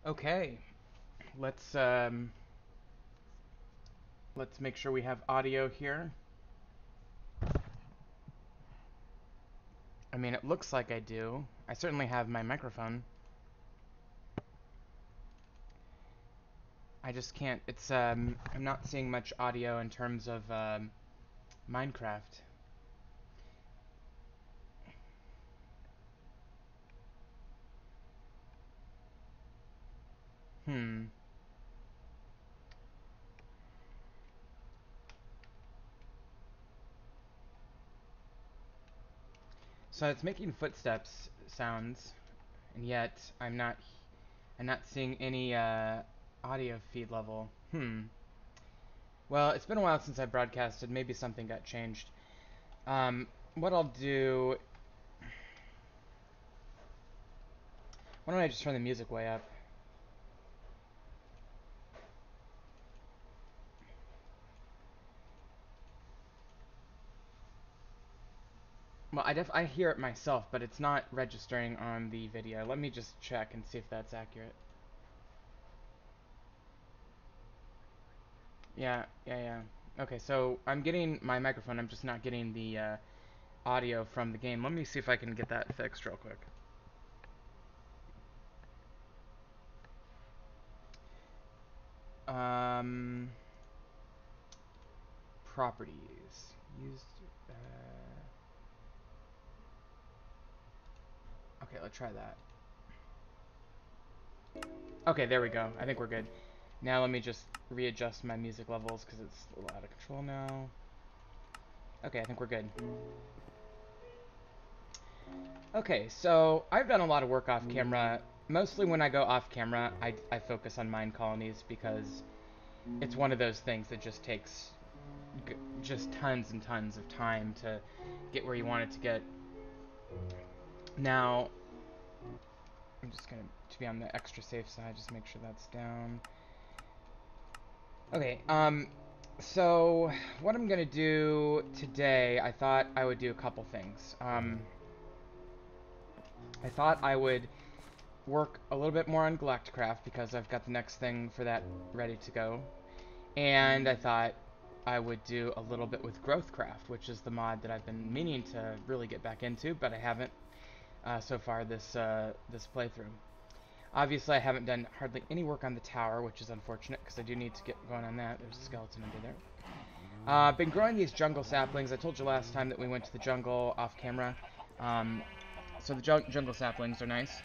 Okay, let's let's make sure we have audio here. I mean, it looks like I do. I certainly have my microphone. I just can't. I'm not seeing much audio in terms of Minecraft. Hmm. So it's making footsteps sounds, and yet I'm not seeing any audio feed level. Well, it's been a while since I broadcasted. Maybe something got changed. What I'll do. Why don't I just turn the music way up? Well, I hear it myself, but it's not registering on the video. Let me just check and see if that's accurate. Yeah. Okay, so I'm getting my microphone. I'm just not getting the audio from the game. Let me see if I can get that fixed real quick. Um, properties used. Okay, let's try that. Okay, there we go. I think we're good. Now let me just readjust my music levels because it's a little out of control now. Okay, I think we're good. Okay, so I've done a lot of work off camera. Mostly when I go off camera, I focus on mine colonies because it's one of those things that just takes just tons and tons of time to get where you want it to get. Now, I'm just going to be on the extra safe side, just make sure that's down. Okay, so what I'm going to do today, I thought I would do a couple things. I thought I would work a little bit more on Galacticraft because I've got the next thing for that ready to go. And I thought I would do a little bit with Growthcraft, which is the mod that I've been meaning to really get back into, but I haven't so far this playthrough. Obviously, I haven't done hardly any work on the tower, which is unfortunate because I do need to get going on that. There's a skeleton under there. I've been growing these jungle saplings. I told you last time that we went to the jungle off camera. So the jungle saplings are nice.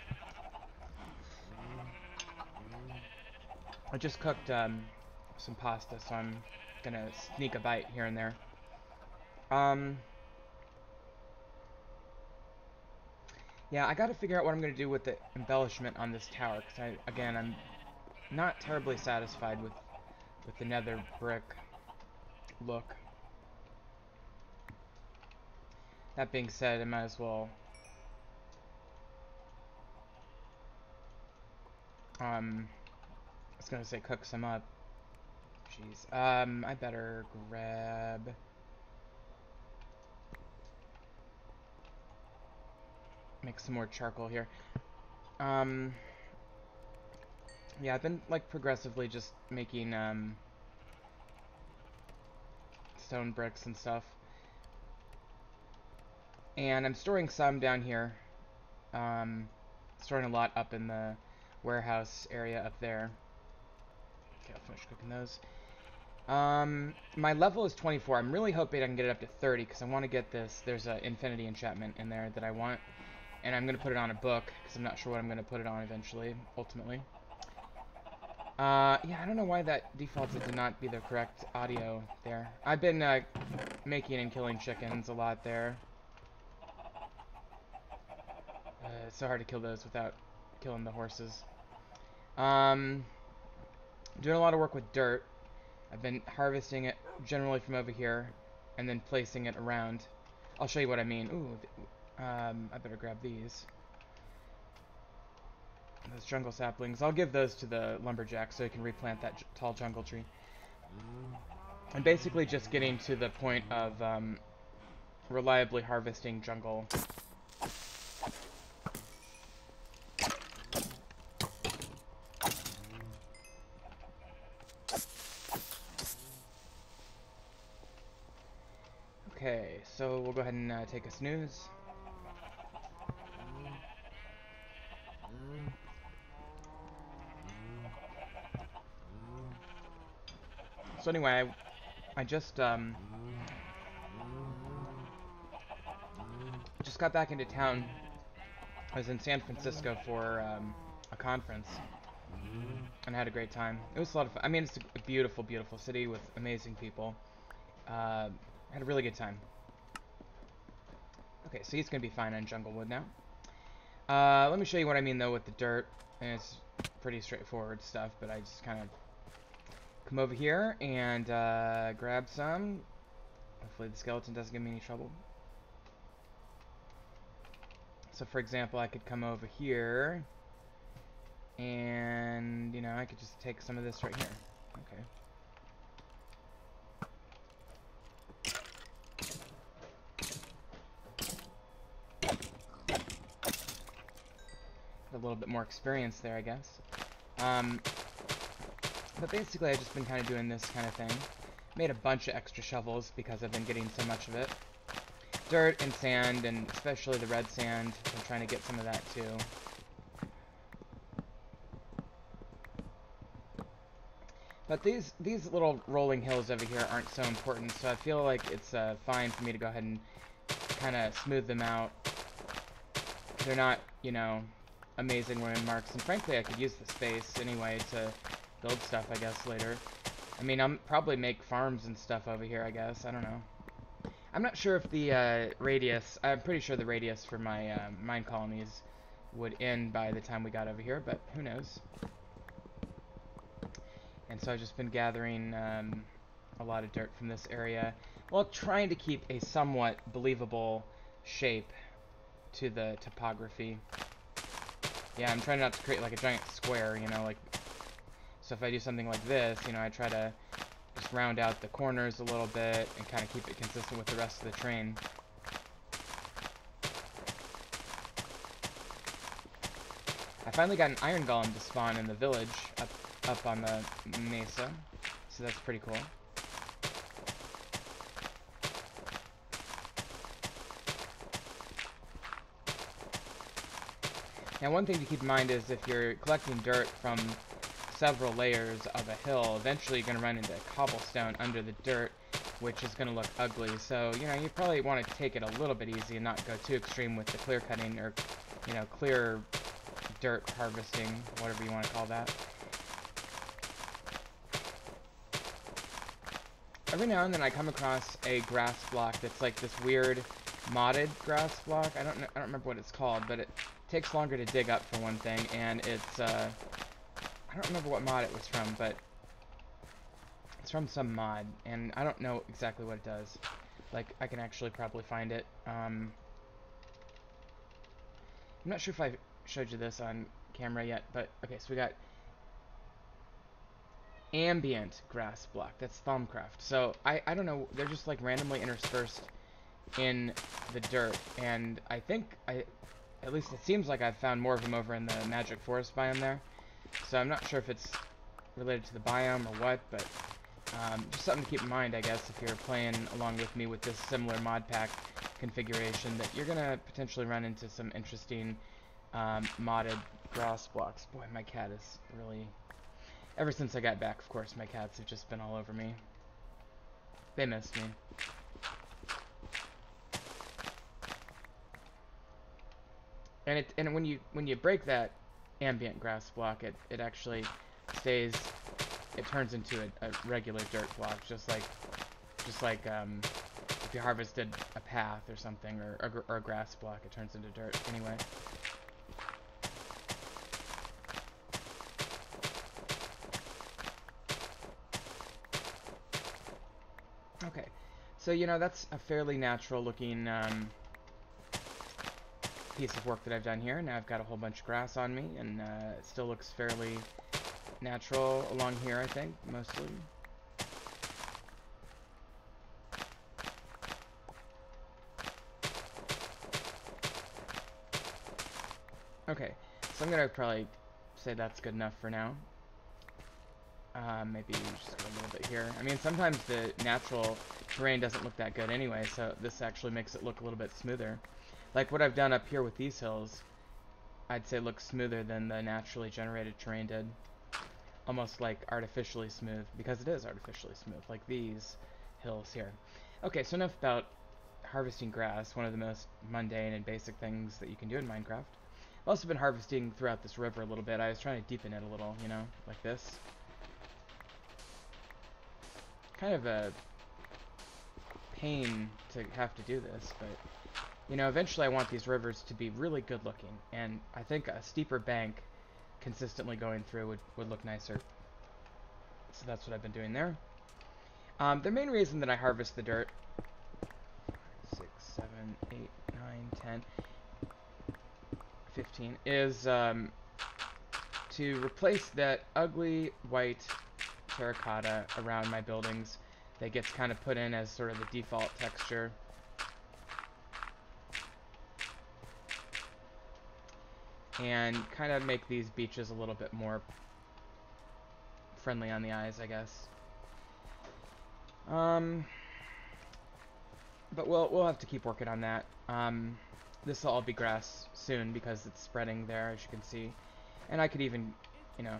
I just cooked some pasta, so I'm gonna sneak a bite here and there. Yeah, I gotta figure out what I'm gonna do with the embellishment on this tower, because again, I'm not terribly satisfied with the nether brick look. That being said, I might as well I was gonna say cook some up. Jeez. I better grab make some more charcoal here. Um yeah, I've been like progressively just making stone bricks and stuff. And I'm storing some down here. Storing a lot up in the warehouse area up there. Okay, I'll finish cooking those. My level is 24. I'm really hoping I can get it up to 30 because I want to get this. There's an infinity enchantment in there that I want. And I'm going to put it on a book because I'm not sure what I'm going to put it on eventually, ultimately. Yeah, I don't know why that defaults it to not be the correct audio there. I've been making and killing chickens a lot there. It's so hard to kill those without killing the horses. Doing a lot of work with dirt. I've been harvesting it generally from over here and then placing it around. I'll show you what I mean. Ooh, I better grab these. Those jungle saplings. I'll give those to the lumberjack so he can replant that tall jungle tree. I'm basically just getting to the point of reliably harvesting jungle. we'll go ahead and take a snooze. So anyway, I just got back into town. I was in San Francisco for a conference, and I had a great time. It was a lot of fun. I mean, it's a beautiful, beautiful city with amazing people. Had a really good time. Okay, so he's going to be fine on Junglewood now. Let me show you what I mean, though, with the dirt. And it's pretty straightforward stuff, but I just kind of come over here and grab some. Hopefully the skeleton doesn't give me any trouble. So, for example, I could come over here, and, you know, I could just take some of this right here. Okay. A little bit more experience there, I guess. But basically, I've just been kind of doing this kind of thing. Made a bunch of extra shovels because I've been getting so much of it. Dirt and sand, and especially the red sand. I'm trying to get some of that too. But these little rolling hills over here aren't so important, so I feel like it's fine for me to go ahead and kind of smooth them out. They're not, you know, amazing landmarks, and frankly, I could use the space anyway to build stuff, I guess, later. I mean, I'll probably make farms and stuff over here, I guess. I don't know. I'm not sure if the radius... I'm pretty sure the radius for my mine colonies would end by the time we got over here, but who knows. And so I've just been gathering a lot of dirt from this area while trying to keep a somewhat believable shape to the topography. Yeah, I'm trying not to create like a giant square, you know, like... So if I do something like this, you know, I try to just round out the corners a little bit and kind of keep it consistent with the rest of the train. I finally got an iron golem to spawn in the village up on the mesa, so that's pretty cool. Now, one thing to keep in mind is if you're collecting dirt from several layers of a hill, eventually you're going to run into cobblestone under the dirt, which is going to look ugly. So, you know, you probably want to take it a little bit easy and not go too extreme with the clear cutting or, you know, clear dirt harvesting, whatever you want to call that. Every now and then I come across a grass block that's like this weird modded grass block. I don't remember what it's called, but it takes longer to dig up for one thing, and it's I don't remember what mod it was from, but it's from some mod, and I don't know exactly what it does. Like, I can actually probably find it. I'm not sure if I showed you this on camera yet, but okay, so we got ambient grass block. That's Thaumcraft. So I don't know, they're just like randomly interspersed in the dirt, and I think at least it seems like I've found more of them over in the Magic Forest biome there. So I'm not sure if it's related to the biome or what, but just something to keep in mind, I guess, if you're playing along with me with this similar mod pack configuration, that you're gonna potentially run into some interesting modded grass blocks. Boy, my cat is really... Ever since I got back, of course, my cats have just been all over me. They missed me. And when you break that ambient grass block, it actually stays... It turns into a regular dirt block, just like if you harvested a path or something, or a grass block, it turns into dirt anyway. Okay, so you know, that's a fairly natural looking piece of work that I've done here. Now I've got a whole bunch of grass on me, and it still looks fairly natural along here, I think, mostly. Okay, so I'm gonna probably say that's good enough for now. Maybe just go a little bit here. I mean, sometimes the natural terrain doesn't look that good anyway, so this actually makes it look a little bit smoother. Like what I've done up here with these hills, I'd say looks smoother than the naturally generated terrain did. Almost like artificially smooth, because it is artificially smooth, like these hills here. Okay, so enough about harvesting grass, one of the most mundane and basic things that you can do in Minecraft. I've also been harvesting throughout this river a little bit. I was trying to deepen it a little, you know, like this. Kind of a pain to have to do this, but, you know, eventually I want these rivers to be really good looking, and I think a steeper bank consistently going through would look nicer. So that's what I've been doing there. The main reason that I harvest the dirt, 6, 7, 8, 9, 10, 15, is to replace that ugly white terracotta around my buildings that gets kind of put in as sort of the default texture. And kind of make these beaches a little bit more friendly on the eyes, I guess. But we'll have to keep working on that. This will all be grass soon because it's spreading there, as you can see. And I could even, you know,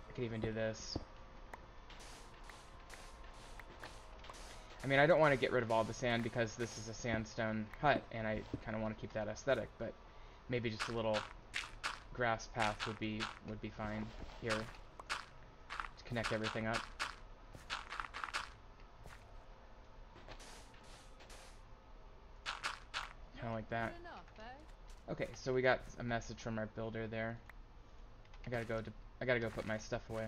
I could even do this. I mean, I don't want to get rid of all the sand because this is a sandstone hut, and I kind of want to keep that aesthetic, but maybe just a little grass path would be fine here to connect everything up. Kind of like that. Okay, so we got a message from our builder there. I gotta go put my stuff away.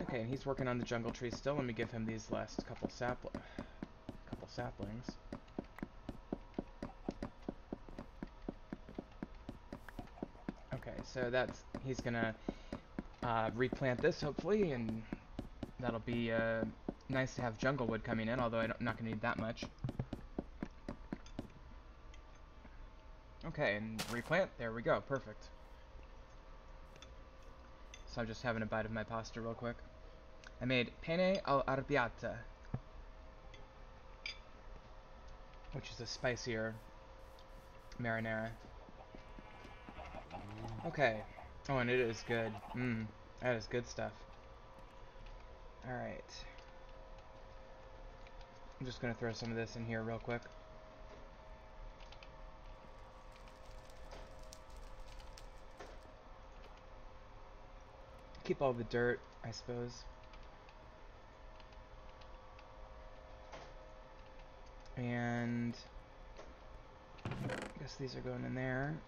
Okay, and he's working on the jungle tree still. Let me give him these last couple saplings. Okay, so he's gonna replant this hopefully, and that'll be nice to have jungle wood coming in, although I'm not gonna need that much. Okay, and replant. There we go. Perfect. So I'm just having a bite of my pasta real quick. I made penne all'arrabbiata, which is a spicier marinara. Okay. Oh, and it is good. That is good stuff. Alright. I'm just gonna throw some of this in here real quick. Keep all the dirt, I suppose. And I guess these are going in there.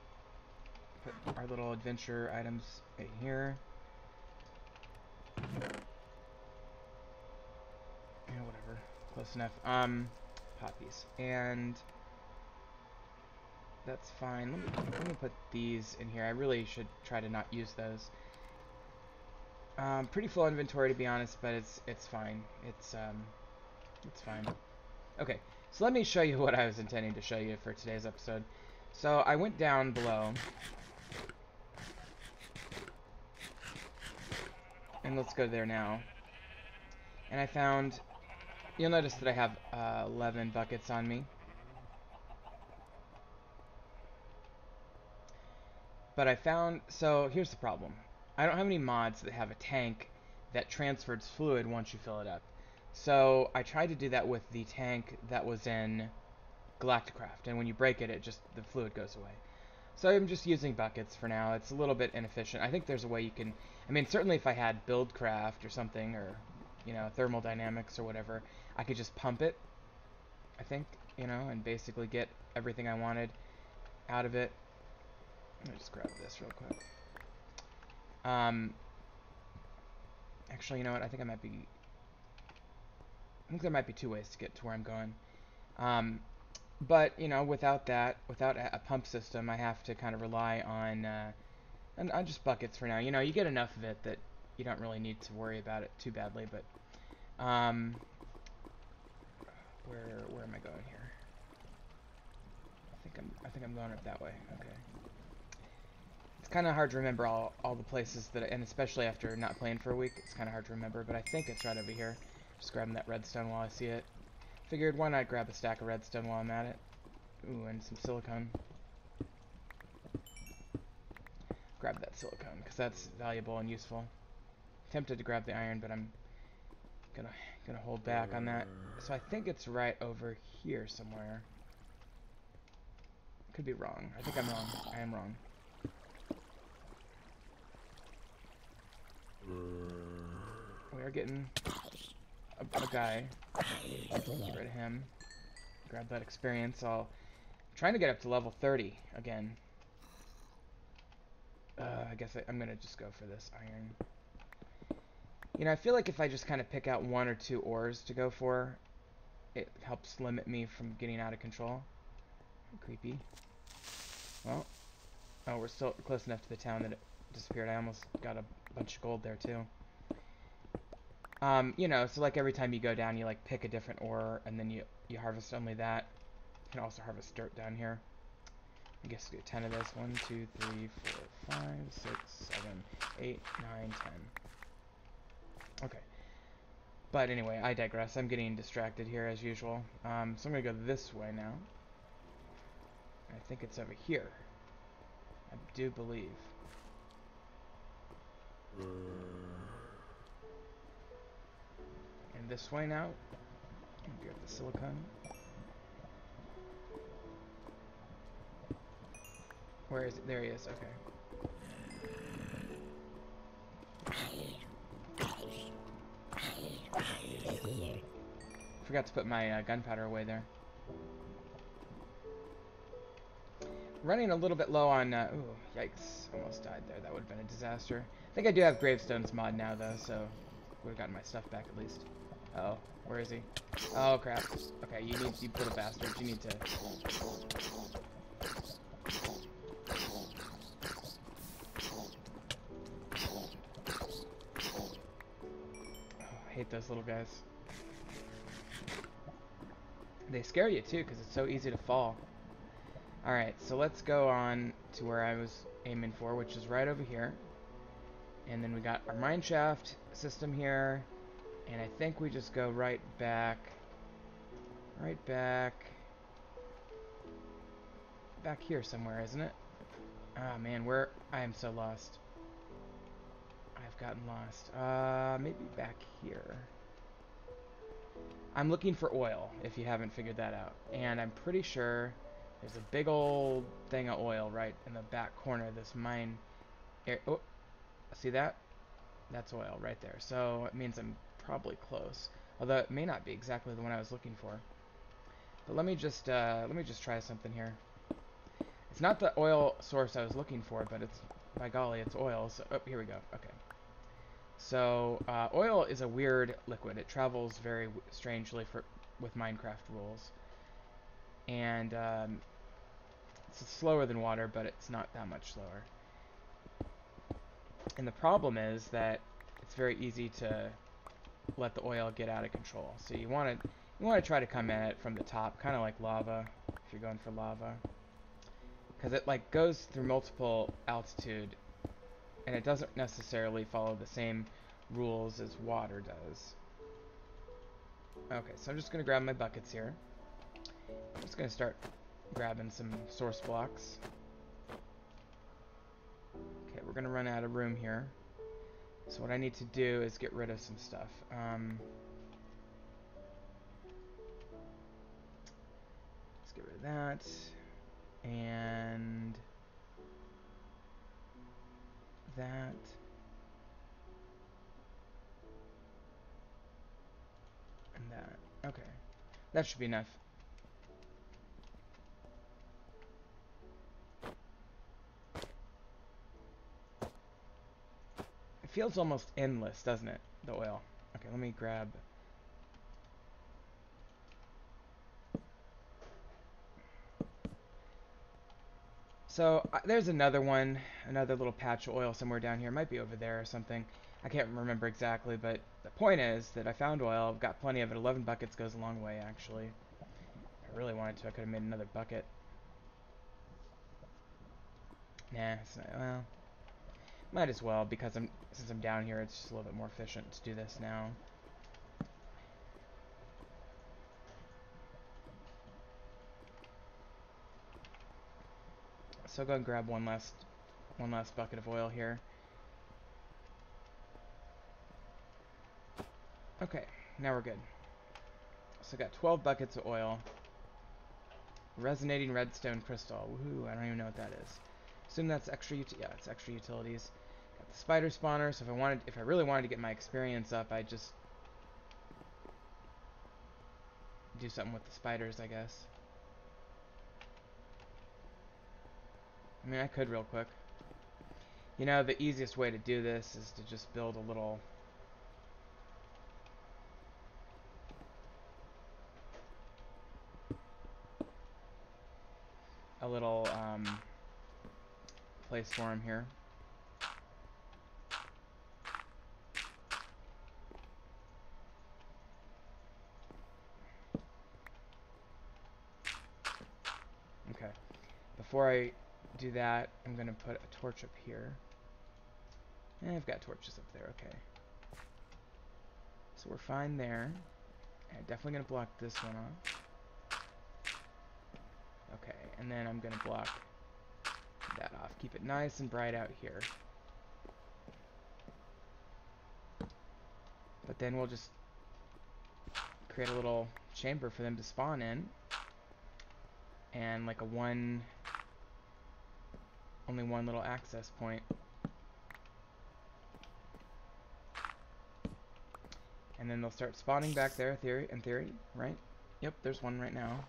Put our little adventure items right here. Yeah, whatever. Close enough. Poppies. And that's fine. Let me put these in here. I really should try to not use those. Pretty full inventory to be honest, but it's fine. It's fine. Okay, so let me show you what I was intending to show you for today's episode. So I went down below, and let's go there now. And I found, you'll notice that I have 11 buckets on me. But I found, so here's the problem. I don't have any mods that have a tank that transfers fluid once you fill it up. So I tried to do that with the tank that was in Galacticraft, and when you break it, the fluid goes away. So I'm just using buckets for now. It's a little bit inefficient. I think there's a way you can, I mean, certainly if I had Buildcraft or something, or, you know, thermodynamics or whatever, I could just pump it, I think, you know, and basically get everything I wanted out of it. Let me just grab this real quick. Actually, you know what? I think there might be two ways to get to where I'm going. But, you know, without a pump system, I have to kind of rely on just buckets for now. You know, you get enough of it that you don't really need to worry about it too badly, but, where am I going here? I think I'm going up that way. Okay. kind of hard to remember all the places that, and especially after not playing for a week, it's kind of hard to remember, but I think it's right over here. Just grabbing that redstone while I see it. Figured why not grab a stack of redstone while I'm at it. Ooh, and some silicone. Grab that silicone, because that's valuable and useful. Tempted to grab the iron, but I'm gonna hold back on that. So I think it's right over here somewhere. Could be wrong. I think I'm wrong. I am wrong. We are getting a guy. Get rid of him. Grab that experience. I'm trying to get up to level 30 again. I guess I'm gonna just go for this iron. You know, I feel like if I just kind of pick out 1 or 2 ores to go for, it helps limit me from getting out of control. Creepy. Well, oh, we're still close enough to the town that it disappeared. I almost got a bunch of gold there too. You know, so like every time you go down, you like pick a different ore, and then you harvest only that. You can also harvest dirt down here. I guess get 10 of this. 1, 2, 3, 4, 5, 6, 7, 8, 9, 10. Okay. But anyway, I digress. I'm getting distracted here as usual. So I'm gonna go this way now. I think it's over here. I do believe. And this way now. Get the silicone. Where is it? There he is. Okay. Forgot to put my gunpowder away there. Running a little bit low on... ooh, yikes. Almost died there. That would have been a disaster. I think I do have gravestones mod now, though, so... would have gotten my stuff back at least. Uh-oh. Where is he? Oh, crap. Okay, you little bastards. You need to... I hate those little guys. They scare you too, because it's so easy to fall. Alright, so let's go on to where I was aiming for, which is right over here. And then we got our mine shaft system here. And I think we just go right back. Back here somewhere, isn't it? Ah, man, I am so lost. I've gotten lost. Maybe back here. I'm looking for oil, if you haven't figured that out. And I'm pretty sure there's a big old thing of oil right in the back corner of this mine area. Oh, see that? That's oil right there. So it means I'm probably close. Although it may not be exactly the one I was looking for. But let me just try something here. It's not the oil source I was looking for, but it's, by golly, it's oil. So, oh, here we go. Okay. So, oil is a weird liquid. It travels very strangely with Minecraft rules. And it's slower than water, but it's not that much slower. And the problem is that it's very easy to let the oil get out of control. So you want to try to come at it from the top, kind of like lava, if you're going for lava. Because it like goes through multiple altitude, and it doesn't necessarily follow the same rules as water does. Okay, so I'm just going to grab my buckets here. I'm just going to start grabbing some source blocks. Okay, we're going to run out of room here. So what I need to do is get rid of some stuff. Let's get rid of that. And that. And that. Okay. That should be enough. It feels almost endless, doesn't it? The oil. Okay, let me grab... So, there's another one, another little patch of oil somewhere down here. It might be over there or something. I can't remember exactly, but the point is that I found oil. I've got plenty of it. 11 buckets goes a long way, actually. If I really wanted to, I could have made another bucket. Nah, it's not, well... Might as well, because since I'm down here, it's just a little bit more efficient to do this now. So I'll go and grab one last bucket of oil here. Okay, now we're good. So I got 12 buckets of oil. Resonating redstone crystal. Woohoo, I don't even know what that is. Assume that's extra yeah, it's extra utilities. Got the spider spawner, so if I really wanted to get my experience up, I'd just do something with the spiders, I guess. I mean, I could real quick. You know, the easiest way to do this is to just build a little place for him here. Okay. Before I do that, I'm going to put a torch up here. And I've got torches up there, okay. So we're fine there. I'm definitely going to block this one off. Okay, and then I'm going to block that off. Keep it nice and bright out here. But then we'll just create a little chamber for them to spawn in. And like only one little access point. And then they'll start spawning back there, in theory, right? Yep, there's one right now.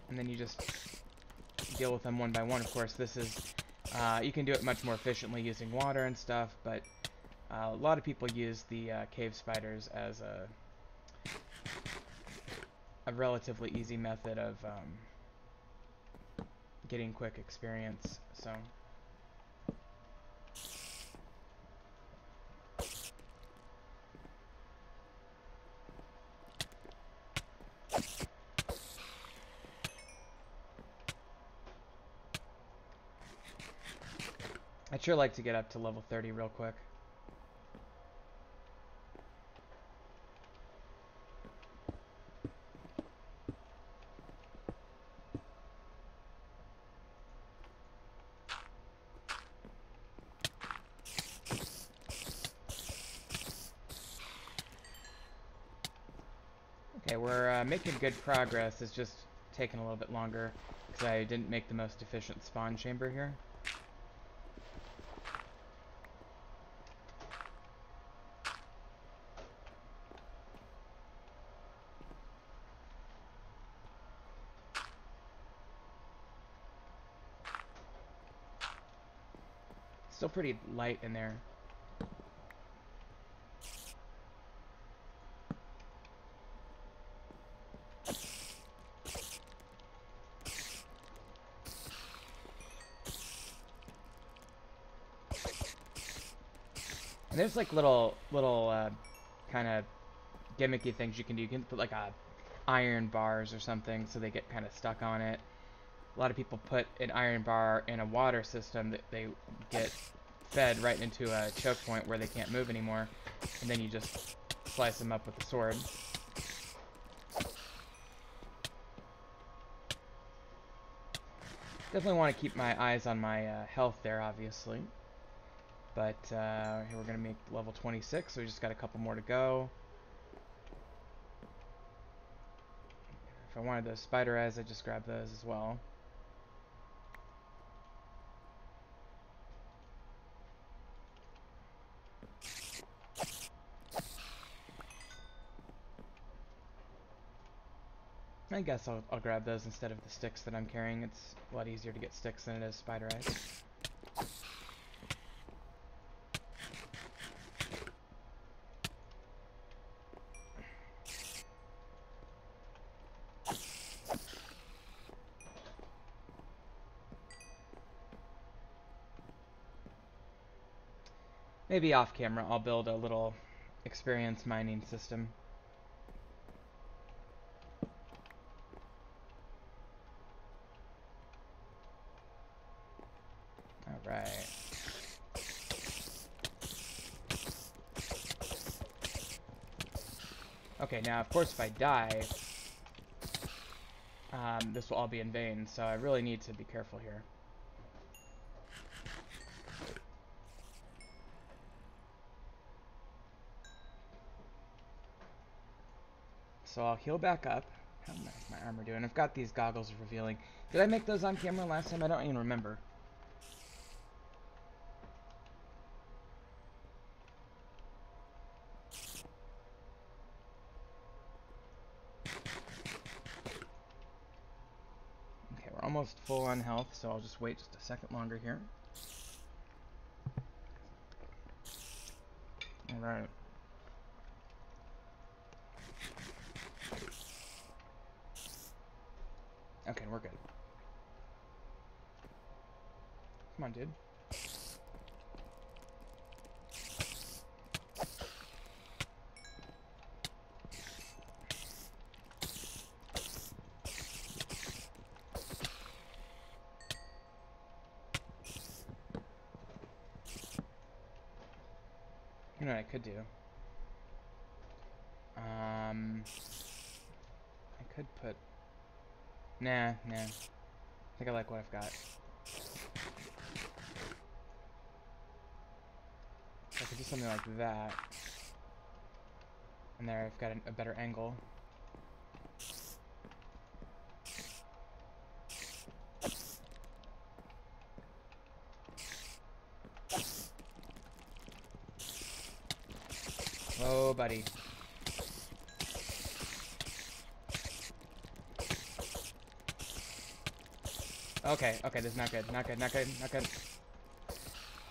And then you just deal with them one by one. Of course, this is, you can do it much more efficiently using water and stuff, but a lot of people use the cave spiders as a relatively easy method of getting quick experience, so. I'd sure like to get up to level 30 real quick. Okay, we're making good progress. It's just taking a little bit longer because I didn't make the most efficient spawn chamber here. Still pretty light in there. And there's like little kind of gimmicky things you can do. You can put like iron bars or something so they get kind of stuck on it. A lot of people put an iron bar in a water system that they get fed right into a choke point where they can't move anymore, and then you just slice them up with a sword. Definitely want to keep my eyes on my health there, obviously. But here we're going to make level 26, so we just got a couple more to go. If I wanted those spider eyes, I'd just grab those as well. I guess I'll grab those instead of the sticks that I'm carrying. It's a lot easier to get sticks than it is spider eyes. Maybe off camera I'll build a little experience mining system. Alright. Okay, now of course if I die, this will all be in vain, so I really need to be careful here. So I'll heal back up. How's my armor doing? I've got these goggles revealing. Did I make those on camera last time? I don't even remember. Okay, we're almost full on health, so I'll just wait just a second longer here. Alright. Okay, we're good. Come on, dude. You know what I could do? I could put... Nah. I think I like what I've got. I could do something like that. And there I've got a better angle. Oh, buddy. Okay, this is not good. Not good.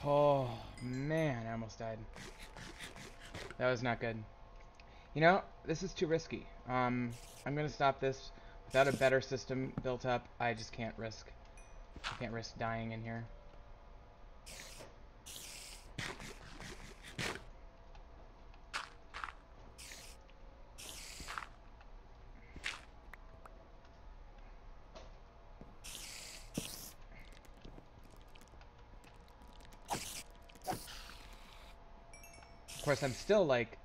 Oh, man, I almost died. That was not good. You know, this is too risky. I'm gonna stop this. Without a better system built up, I just can't risk. I can't risk dying in here. Of course, I'm still, like,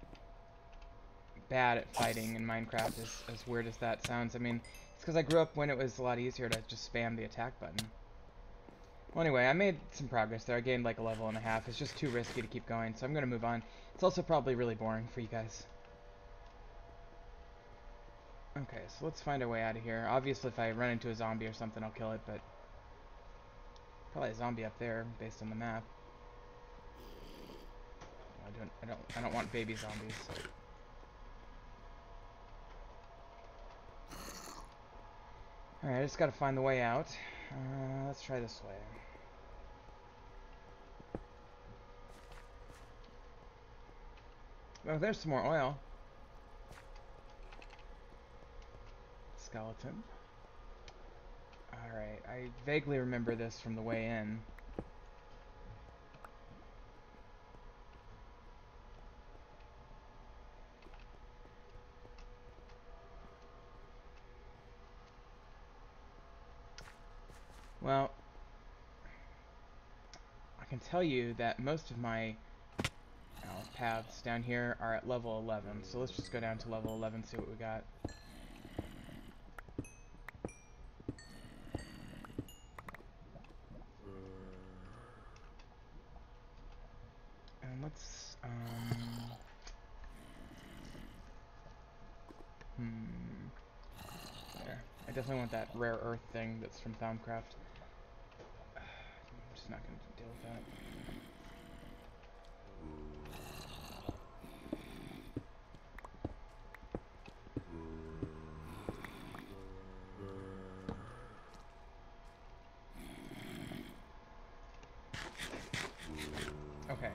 bad at fighting in Minecraft, as weird as that sounds. I mean, it's because I grew up when it was a lot easier to just spam the attack button. Well, anyway, I made some progress there. I gained like a level and a half. It's just too risky to keep going, so I'm going to move on. It's also probably really boring for you guys. Okay, so let's find a way out of here. Obviously, if I run into a zombie or something, I'll kill it, but... Probably a zombie up there, based on the map. I don't want baby zombies. Alright, I just gotta find the way out. Let's try this way. Oh, there's some more oil. Skeleton. Alright, I vaguely remember this from the way in. Well, I can tell you that most of my paths down here are at level 11, so let's just go down to level 11 and see what we got. And let's, there. I definitely want that rare earth thing that's from Thaumcraft. I'm just not going to deal with that. Okay.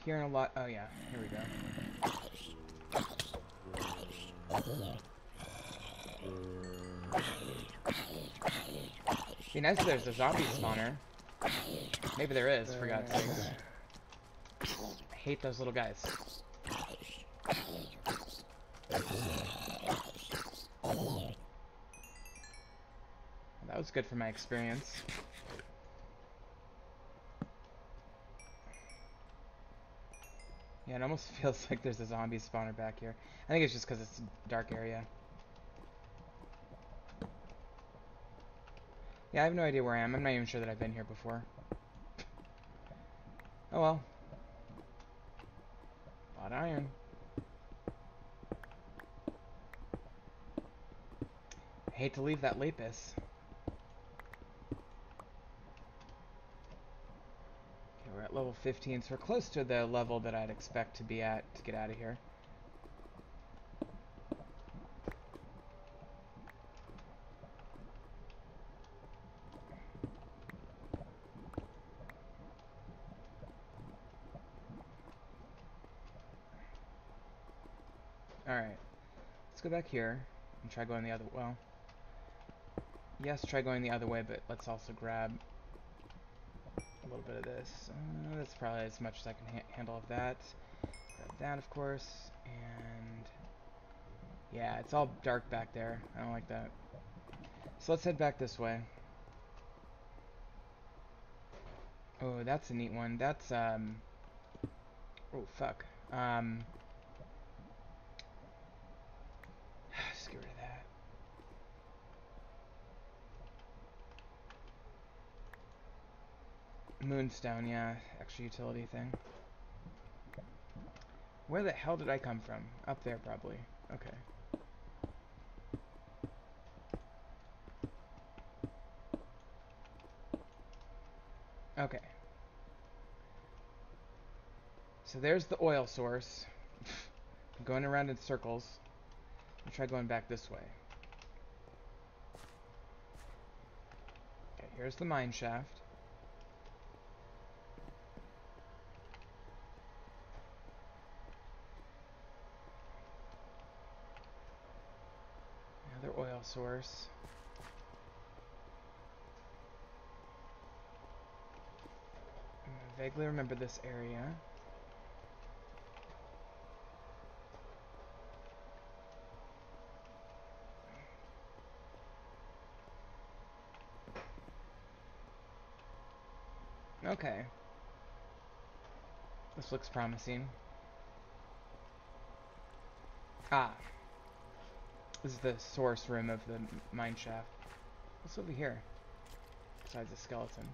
Hearing a lot. Oh yeah, here we go. Be nice if there's a zombie spawner. Maybe there is, for God's sakes. I hate those little guys. That was good for my experience. Yeah, it almost feels like there's a zombie spawner back here. I think it's just because it's a dark area. Yeah, I have no idea where I am. I'm not even sure that I've been here before. Oh well. A lot of iron. I hate to leave that lapis. Okay, we're at level 15, so we're close to the level that I'd expect to be at to get out of here. Alright, let's go back here and try going the other way. Well, yes, try going the other way, but let's also grab a little bit of this. That's probably as much as I can handle of that. Grab that, of course, and yeah, it's all dark back there. I don't like that. So let's head back this way. Oh, that's a neat one. That's, oh, fuck. Just get rid of that. Moonstone, yeah, extra utility thing. Where the hell did I come from? Up there, probably. Okay. Okay. So there's the oil source. I'm going around in circles. I'll try going back this way. Okay, here's the mine shaft. Another oil source. I vaguely remember this area. Okay. This looks promising. Ah. This is the source room of the mine shaft. What's over here? Besides a skeleton.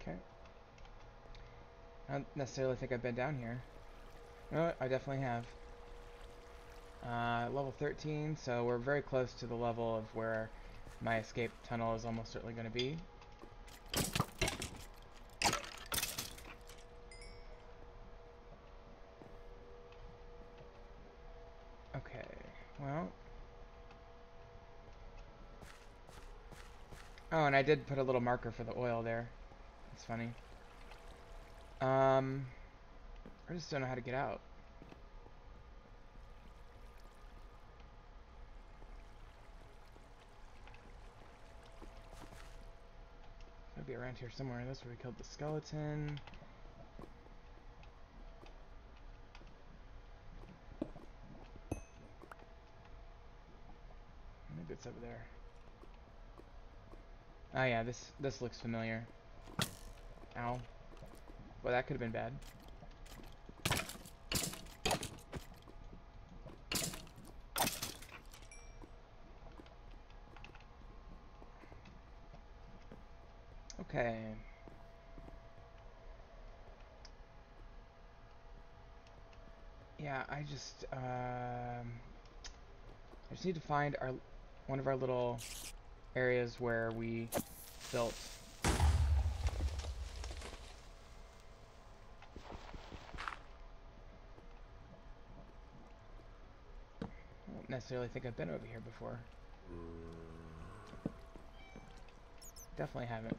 Okay. I don't necessarily think I've been down here. No, I definitely have. Level 13, so we're very close to the level of where my escape tunnel is almost certainly going to be. Okay, well. Oh, and I did put a little marker for the oil there. That's funny. I just don't know how to get out. Gotta be around here somewhere. That's where we killed the skeleton. Maybe it's over there. Oh yeah, this looks familiar. Ow. Well, that could have been bad. Okay. Yeah, I just need to find one of our little areas where we built. I don't necessarily think I've been over here before. Definitely haven't.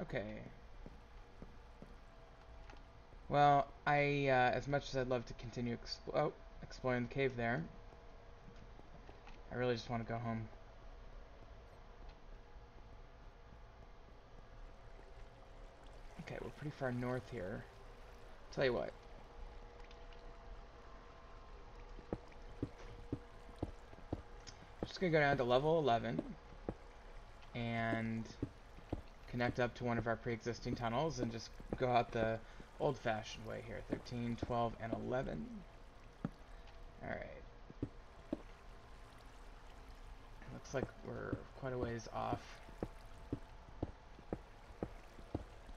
Okay. Well, as much as I'd love to continue oh, exploring the cave there. I really just want to go home. Okay, we're pretty far north here. Tell you what. Just gonna go down to level 11 and connect up to one of our pre-existing tunnels and just go out the old-fashioned way here. 13, 12, and 11. Alright. Looks like we're quite a ways off.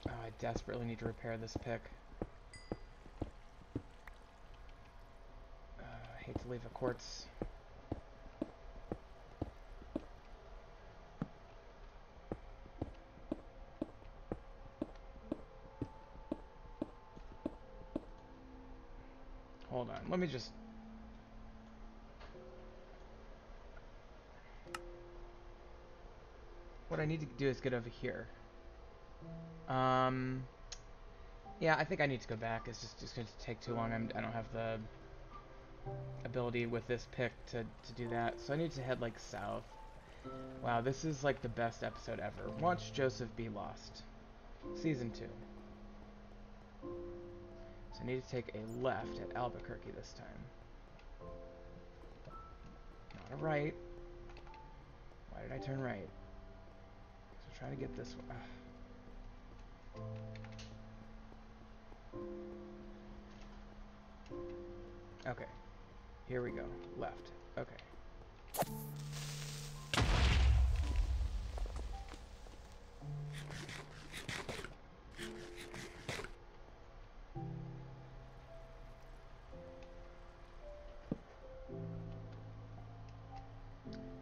Oh, I desperately need to repair this pick. I hate to leave a quartz. Hold on, let me just... What I need to do is get over here. Yeah, I think I need to go back. It's just going to take too long. I don't have the ability with this pick to do that. So I need to head, like, south. Wow, this is, like, the best episode ever. Watch Josyph be lost. Season 2. So I need to take a left at Albuquerque this time. Not a right. Why did I turn right? So try to get this one. Okay. Here we go. Left. Okay.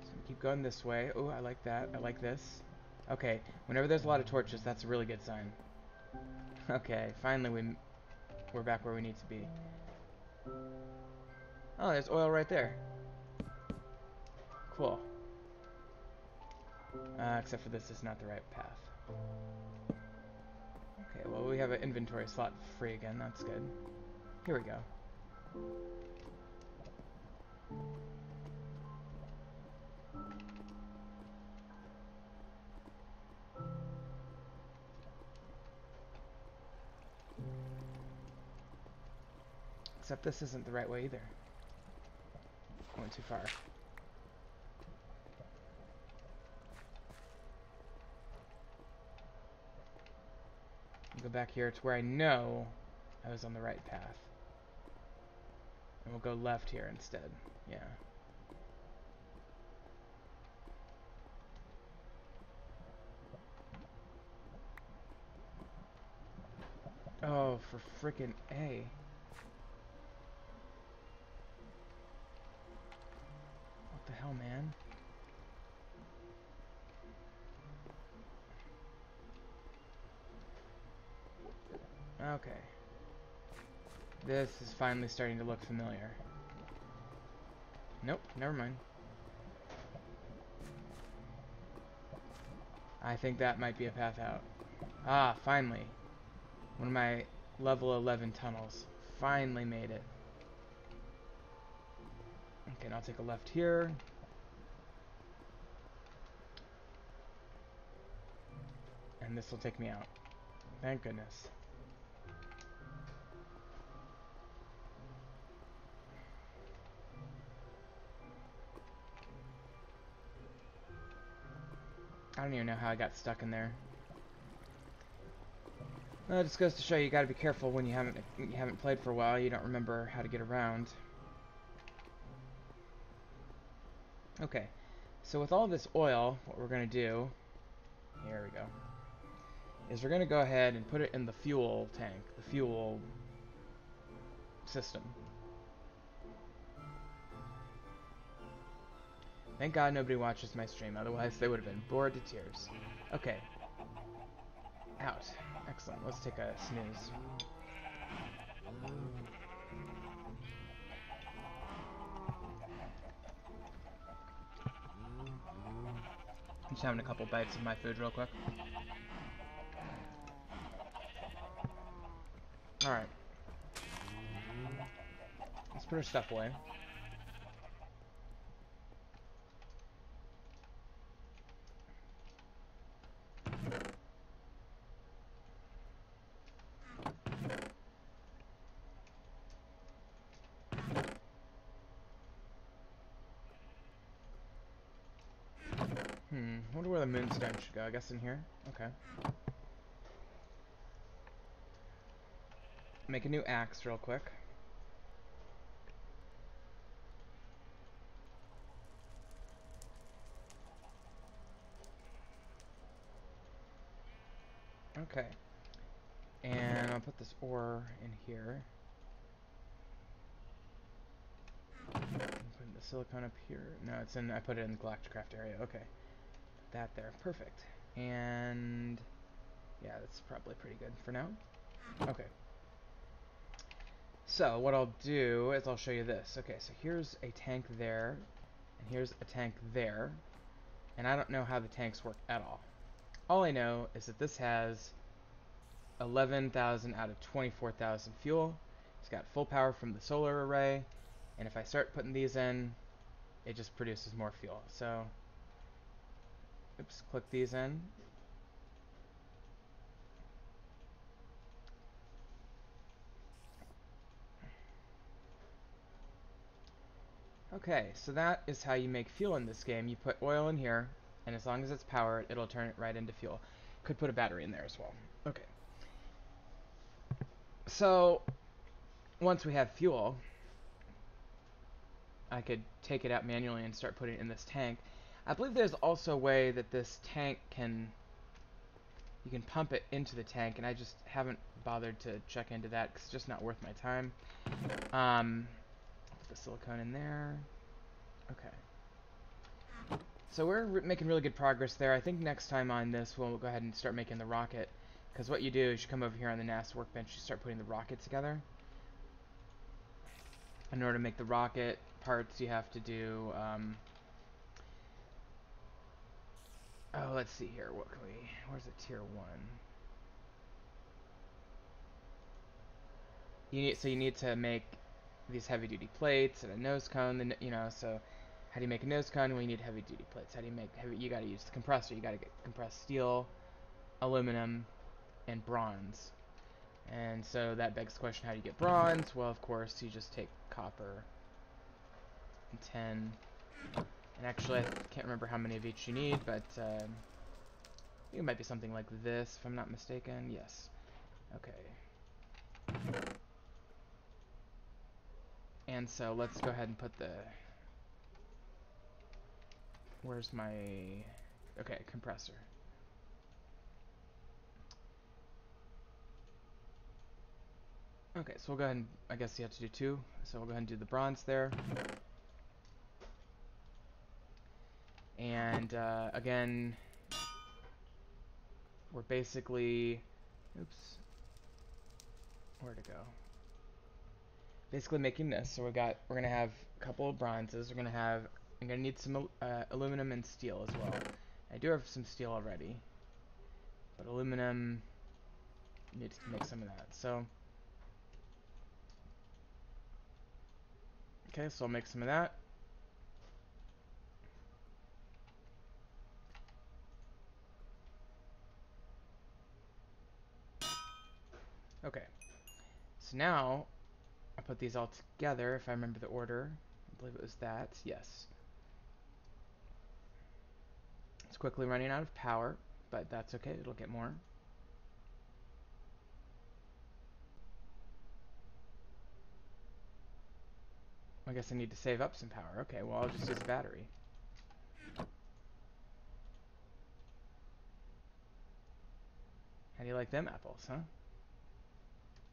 So keep going this way. Oh, I like that. I like this. Okay. Whenever there's a lot of torches, that's a really good sign. Okay. Finally, we're back where we need to be. Oh, there's oil right there. Cool. Except for this is not the right path. Okay, well we have an inventory slot free again, that's good. Here we go. Except this isn't the right way either. I went too far. I'll go back here to where I know I was on the right path. And we'll go left here instead. Yeah. Oh, for frickin' A. What the hell, man? Okay. This is finally starting to look familiar. Nope, never mind. I think that might be a path out. Ah, finally. One of my level 11 tunnels. Finally made it. Okay, now I'll take a left here. And this will take me out. Thank goodness. I don't even know how I got stuck in there. Well, it just goes to show you gotta be careful when you haven't played for a while. You don't remember how to get around. Okay, so with all this oil, what we're gonna do, here we go, is we're gonna go ahead and put it in the fuel tank, the fuel system. Thank God nobody watches my stream, otherwise they would have been bored to tears. Okay. Out. Excellent. Let's take a snooze. I'm just having a couple bites of my food real quick. Alright. Let's put our stuff away. Wonder where the moonstone should go. I guess in here? Okay. Make a new axe real quick. Okay. And I'll put this ore in here. I'm putting the silicone up here. No, it's in, I put it in the Galacticraft area. Okay. That there. Perfect. And yeah, that's probably pretty good for now. Okay. So what I'll do is I'll show you this. Okay, so here's a tank there, and here's a tank there, and I don't know how the tanks work at all. All I know is that this has 11,000 out of 24,000 fuel. It's got full power from the solar array, and if I start putting these in, it just produces more fuel. So, oops, click these in. Okay, so that is how you make fuel in this game. You put oil in here, and as long as it's powered, it'll turn it right into fuel. Could put a battery in there as well. Okay. So, once we have fuel, I could take it out manually and start putting it in this tank. I believe there's also a way that this tank can, you can pump it into the tank, and I just haven't bothered to check into that because it's just not worth my time. Put the silicone in there. Okay. So we're making really good progress there. I think next time on this, we'll go ahead and start making the rocket. Because what you do is you come over here on the NASA workbench, you start putting the rocket together. In order to make the rocket parts, you have to do, oh, let's see here. What can we, where's the tier 1? So you need to make these heavy duty plates and a nose cone, you know, so how do you make a nose cone? Well, you need heavy duty plates. How do you make heavy, you gotta use the compressor. You gotta get compressed steel, aluminum, and bronze. And so that begs the question, how do you get bronze? Well, of course, you just take copper and tin. And actually, I can't remember how many of each you need, but I think it might be something like this, if I'm not mistaken. Yes. Okay. And so let's go ahead and put the... Where's my... Okay, compressor. Okay, so we'll go ahead and... I guess you have to do 2. So we'll go ahead and do the bronze there. And again, we're basically... Oops. Where'd it go? Basically making this. So we're gonna have a couple of bronzes. I'm gonna need some aluminum and steel as well. I do have some steel already, but aluminum needs to make some of that. So okay, so I'll make some of that. Okay, so now I put these all together. If I remember the order, I believe it was that. Yes. It's quickly running out of power, but that's okay. It'll get more. I guess I need to save up some power. Okay, well, I'll just use a battery. How do you like them apples, huh?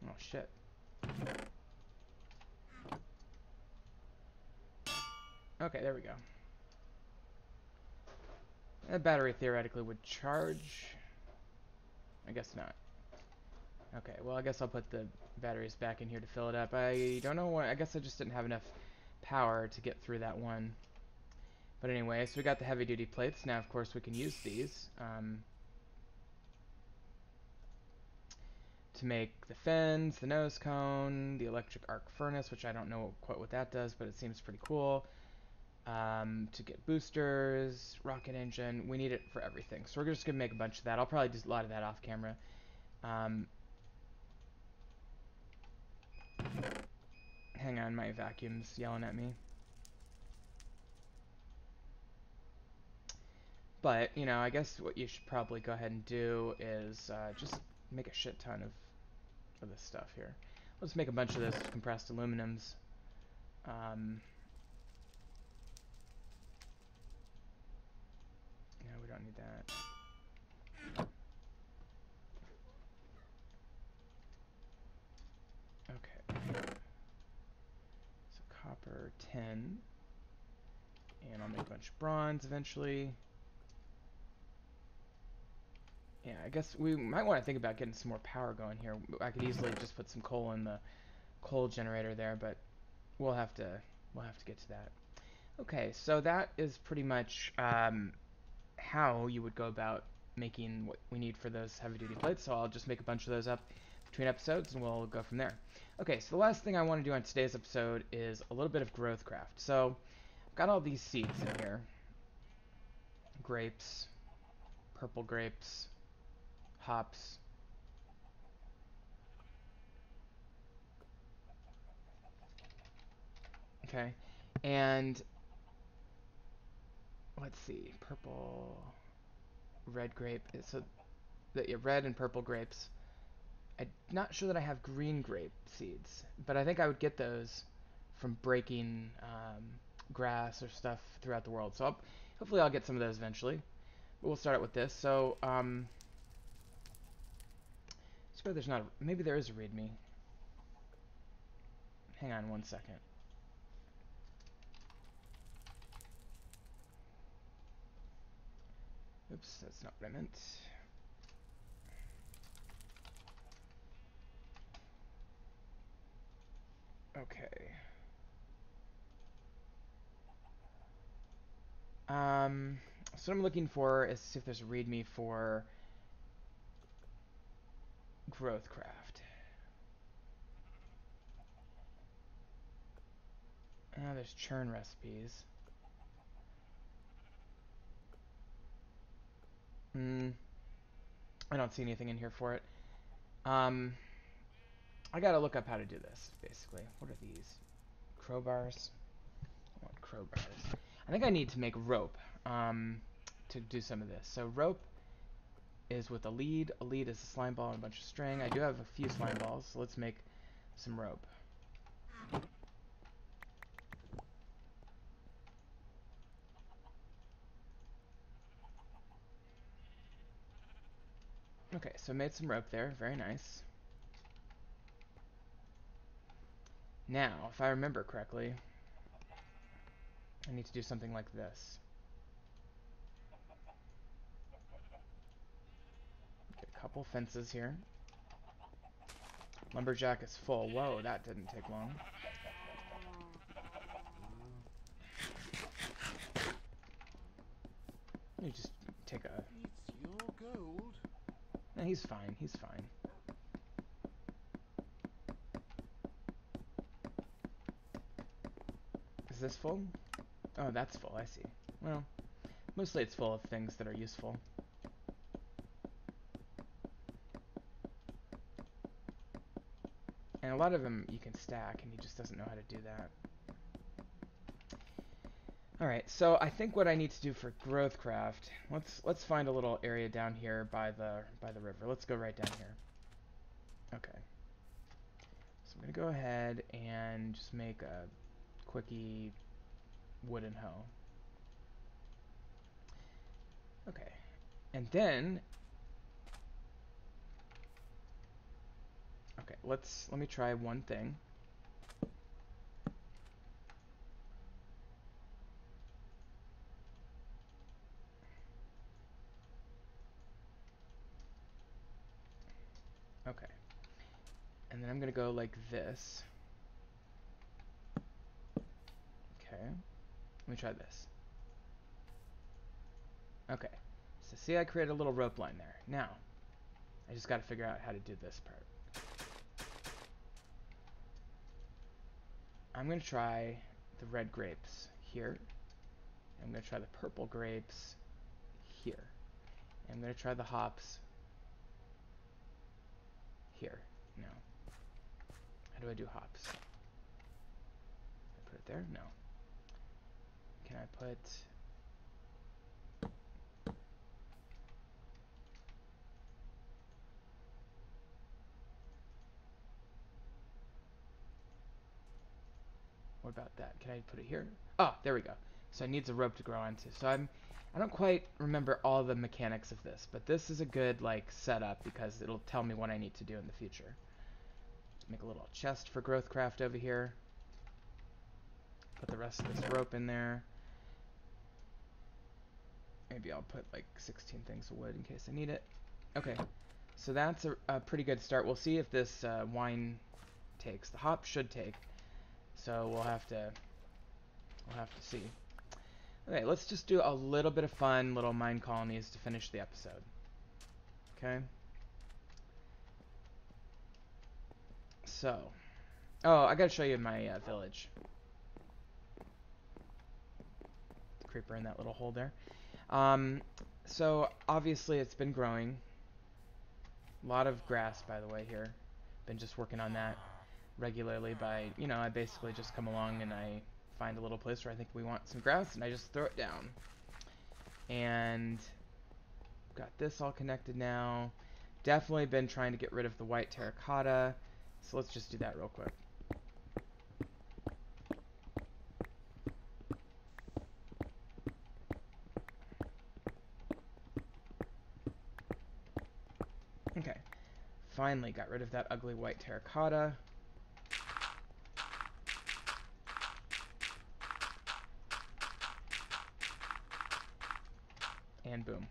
Oh, shit. Okay, there we go. That battery theoretically would charge. I guess not. Okay, well, I guess I'll put the batteries back in here to fill it up. I don't know what, I guess I just didn't have enough power to get through that one. But anyway, so we got the heavy duty plates. Now, of course, we can use these. to make the fins, the nose cone, the electric arc furnace, which I don't know quite what that does, but it seems pretty cool. To get boosters, rocket engine, we need it for everything. So we're just gonna make a bunch of that. I'll probably do a lot of that off camera. Hang on, my vacuum's yelling at me. But, you know, I guess what you should probably go ahead and do is just make a shit ton of this stuff here. Let's make a bunch of those compressed aluminums. No, we don't need that. Okay. So copper, tin. And I'll make a bunch of bronze eventually. Yeah, I guess we might want to think about getting some more power going here. I could easily just put some coal in the coal generator there, but we'll have to get to that. Okay, so that is pretty much how you would go about making what we need for those heavy-duty plates. So I'll just make a bunch of those up between episodes, and we'll go from there. Okay, so the last thing I want to do on today's episode is a little bit of growth craft. So I've got all these seeds in here. Grapes, purple grapes, hops. Okay, and let's see, purple, red grape. So the red and purple grapes. I'm not sure that I have green grape seeds, but I think I would get those from breaking grass or stuff throughout the world. So hopefully I'll get some of those eventually. But we'll start out with this. So there's not. Maybe there is a README. Hang on one second. Oops, that's not what I meant. Okay. So what I'm looking for is to see if there's a README for Growthcraft. There's churn recipes. I don't see anything in here for it. I gotta look up how to do this, basically. What are these? Crowbars? I want crowbars. I think I need to make rope to do some of this. So rope is with a lead. A lead is a slime ball and a bunch of string. I do have a few slime balls, so let's make some rope. Okay, so I made some rope there. Very nice. Now, if I remember correctly, I need to do something like this. Get a couple fences here. Lumberjack is full. Whoa, that didn't take long. You just take a... It's your gold. No, he's fine. He's fine. Is this full? Oh, that's full. I see. Well, mostly it's full of things that are useful. And a lot of them you can stack, and he just doesn't know how to do that. Alright, so I think what I need to do for Growthcraft, let's find a little area down here by the river. Let's go right down here. Okay. So I'm gonna go ahead and just make a quickie wooden hoe. Okay. And then okay, let me try one thing. Okay. And then I'm gonna go like this. Okay. Let me try this. Okay. So see, I created a little rope line there. Now, I just gotta figure out how to do this part. I'm going to try the red grapes here. I'm going to try the purple grapes here. I'm going to try the hops here. No. How do I do hops? I put it there? No. Can I put... What about that? Can I put it here? Oh, there we go. So it needs a rope to grow onto. So I don't quite remember all the mechanics of this, but this is a good like setup because it'll tell me what I need to do in the future. Make a little chest for Growthcraft over here. Put the rest of this rope in there. Maybe I'll put like 16 things of wood in case I need it. Okay, so that's a pretty good start. We'll see if this wine takes. The hop should take, so we'll have to see. Okay, let's just do a little bit of fun little mine colonies to finish the episode. Okay. So, oh, I gotta show you my village. The creeper in that little hole there. So obviously it's been growing. A lot of grass, by the way, here. Been just working on that regularly by, you know, I basically just come along and I find a little place where I think we want some grass and I just throw it down. And got this all connected now. Definitely been trying to get rid of the white terracotta. So let's just do that real quick. Okay. Finally got rid of that ugly white terracotta. And boom.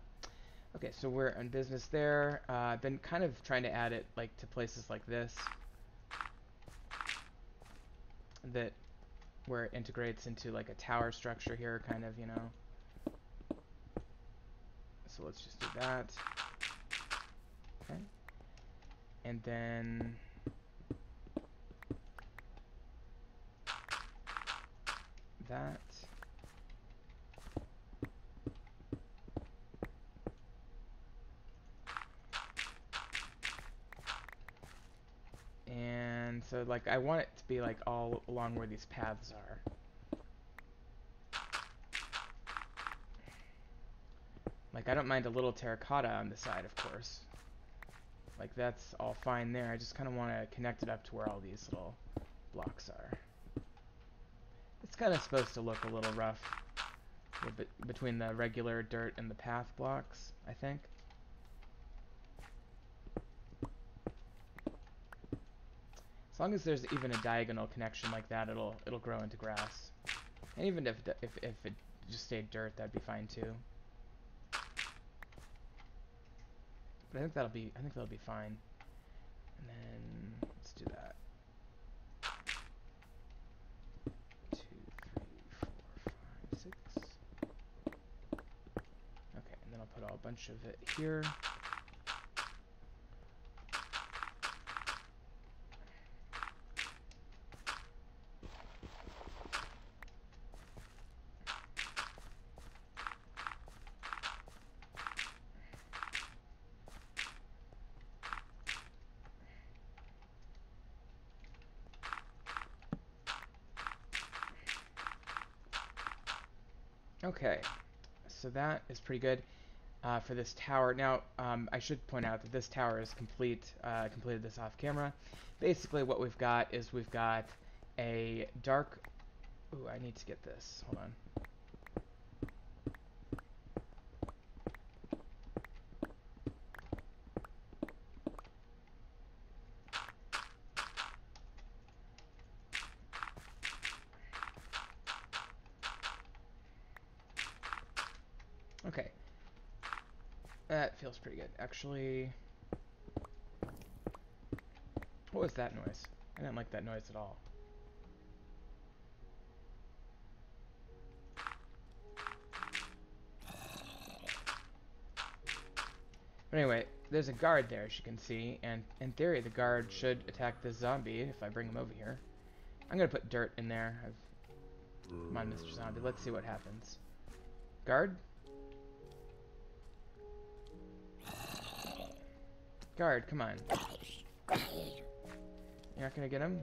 Okay, so we're in business there. I've been kind of trying to add it like to places like this. That where it integrates into like a tower structure here, kind of, you know. So let's just do that. Okay. And then that. And so like I want it to be like all along where these paths are. Like I don't mind a little terracotta on the side, of course. Like that's all fine there. I just kind of want to connect it up to where all these little blocks are. It's kind of supposed to look a little rough between the regular dirt and the path blocks, I think. As long as there's even a diagonal connection like that, it'll grow into grass. And even if it just stayed dirt, that'd be fine too. But I think that'll be fine. And then let's do that. 2, 3, 4, 5, 6. Okay, and then I'll put a bunch of it here. Okay, so that is pretty good for this tower. Now, I should point out that this tower is complete. Completed this off camera. Basically, what we've got is we've got a dark. Ooh, I need to get this. Hold on. Okay. That feels pretty good. Actually, what was that noise? I didn't like that noise at all. But anyway, there's a guard there, as you can see, and in theory the guard should attack this zombie if I bring him over here. I'm gonna put dirt in there. Come on, Mr. Zombie. Let's see what happens. Guard? Guard, come on. You're not gonna get him?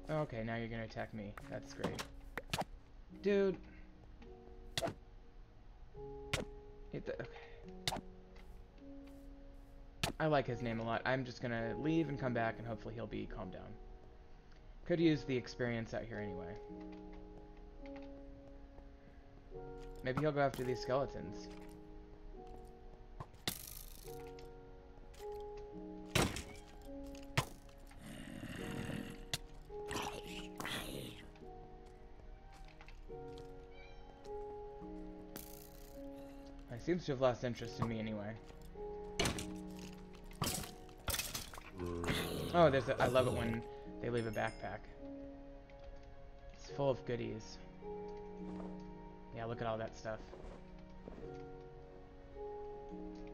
Okay, now you're gonna attack me. That's great. Dude. Okay. I like his name a lot. I'm just gonna leave and come back and hopefully he'll be calmed down. Could use the experience out here anyway. Maybe he'll go after these skeletons. He seems to have lost interest in me anyway. Oh, I love it when they leave a backpack. It's full of goodies. Yeah, look at all that stuff.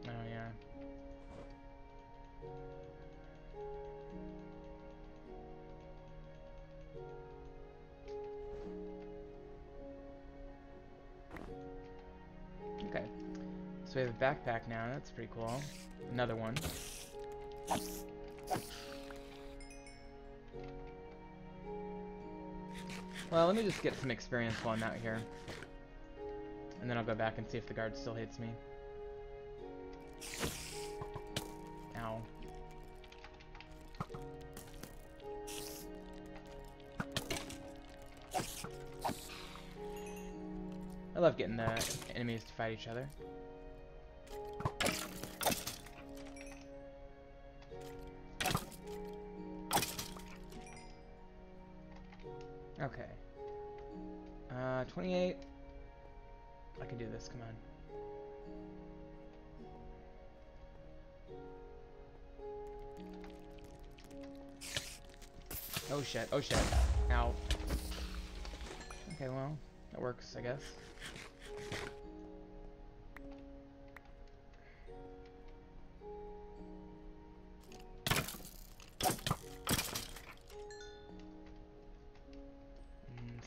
Oh, yeah. Okay. So we have a backpack now. That's pretty cool. Another one. Well, let me just get some experience while I'm out here. And then I'll go back and see if the guard still hates me. Ow. I love getting the enemies to fight each other. Okay. 28. I can do this, come on. Oh shit, oh shit. Ow. Okay, well, that works, I guess.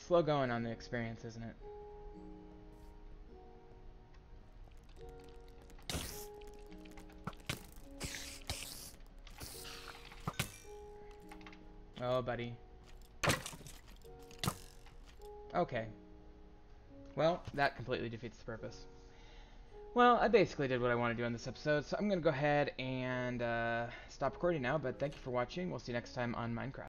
Slow going on the experience, isn't it? Oh, buddy. Okay. Well, that completely defeats the purpose. Well, I basically did what I want to do in this episode, so I'm going to go ahead and stop recording now, but thank you for watching. We'll see you next time on Minecraft.